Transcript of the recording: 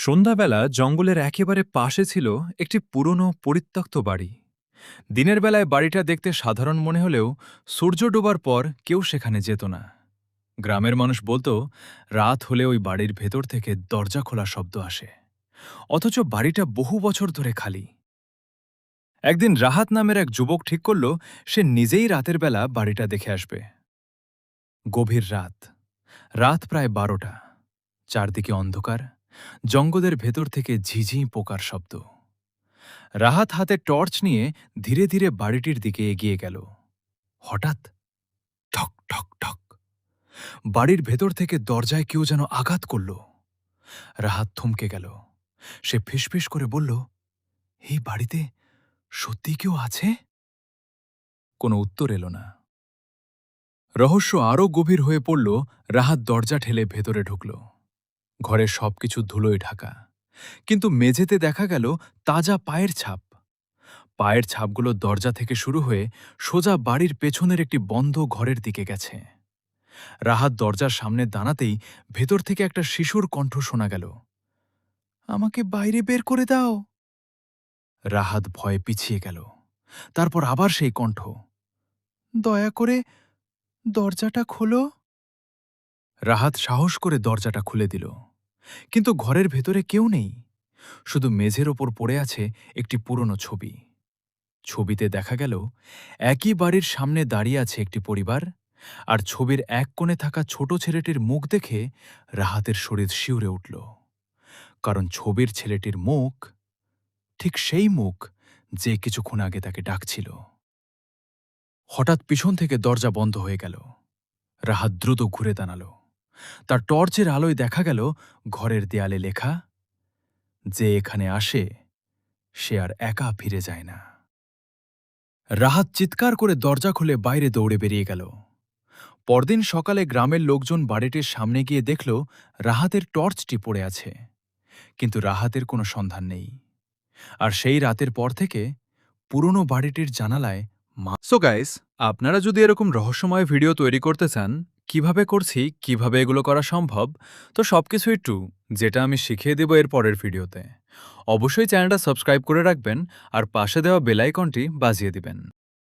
সন্ধ্যাবেলা জঙ্গলের একেবারে পাশে ছিল একটি পুরনো পরিত্যক্ত বাড়ি। দিনের বেলায় বাড়িটা দেখতে সাধারণ মনে হলেও সূর্য ডোবার পর কেউ সেখানে যেত না। গ্রামের মানুষ বলতো রাত হলে ওই বাড়ির ভেতর থেকে দরজা খোলা শব্দ আসে, অথচ বাড়িটা বহু বছর ধরে খালি। একদিন রাহাত নামের এক যুবক ঠিক করল সে নিজেই রাতের বেলা বাড়িটা দেখে আসবে। গভীর রাত, রাত প্রায় 12টা। চারদিকে অন্ধকার, জঙ্গলের ভেতর থেকে ঝিঝি পোকার শব্দ। রাহাত হাতে টর্চ নিয়ে ধীরে ধীরে বাড়িটির দিকে এগিয়ে গেল। হঠাৎ ঠক ঠক ঠক, বাড়ির ভেতর থেকে দরজায় কেউ যেন আঘাত করল। রাহাত থমকে গেল। সে ফিসফিস করে বলল, এই বাড়িতে সত্যি কেউ আছে? কোনো উত্তর এলো না। রহস্য আরও গভীর হয়ে পড়ল। রাহাত দরজা ঠেলে ভেতরে ঢুকল। ঘরের সবকিছু ধুলোয় ঢাকা, কিন্তু মেঝেতে দেখা গেল তাজা পায়ের ছাপ। পায়ের ছাপগুলো দরজা থেকে শুরু হয়ে সোজা বাড়ির পেছনের একটি বন্ধ ঘরের দিকে গেছে। রাহাত দরজার সামনে দাঁড়াতেই ভেতর থেকে একটা শিশুর কণ্ঠ শোনা গেল, আমাকে বাইরে বের করে দাও। রাহাত ভয়ে পিছিয়ে গেল। তারপর আবার সেই কণ্ঠ, দয়া করে দরজাটা খোলো। রাহাত সাহস করে দরজাটা খুলে দিল, কিন্তু ঘরের ভেতরে কেউ নেই। শুধু মেঝের ওপর পড়ে আছে একটি পুরনো ছবি। ছবিতে দেখা গেল একই বাড়ির সামনে দাঁড়িয়ে আছে একটি পরিবার, আর ছবির এক কোণে থাকা ছোট ছেলেটির মুখ দেখে রাহাতের শরীর শিউরে উঠল। কারণ ছবির ছেলেটির মুখ ঠিক সেই মুখ যে কিছুক্ষণ আগে তাকে ডাকছিল। হঠাৎ পিছন থেকে দরজা বন্ধ হয়ে গেল। রাহাত দ্রুত ঘুরে দাঁড়াল। তার টর্চের আলোয় দেখা গেল ঘরের দেয়ালে লেখা, যে এখানে আসে সে আর একা ফিরে যায় না। রাহাত চিৎকার করে দরজা খুলে বাইরে দৌড়ে বেরিয়ে গেল। পরদিন সকালে গ্রামের লোকজন বাড়িটির সামনে গিয়ে দেখল রাহাতের টর্চটি পড়ে আছে, কিন্তু রাহাতের কোনো সন্ধান নেই। আর সেই রাতের পর থেকে পুরনো বাড়িটির জানালায় সো গাইস, আপনারা যদি এরকম রহস্যময় ভিডিও তৈরি করতে চান, কিভাবে করছি, কিভাবে এগুলো করা সম্ভব, তো সবকিছু একটু যেটা আমি শিখিয়ে দেব এর পরের ভিডিওতে। অবশ্যই চ্যানেলটা সাবস্ক্রাইব করে রাখবেন আর পাশে দেওয়া বেল আইকনটি বাজিয়ে দিবেন।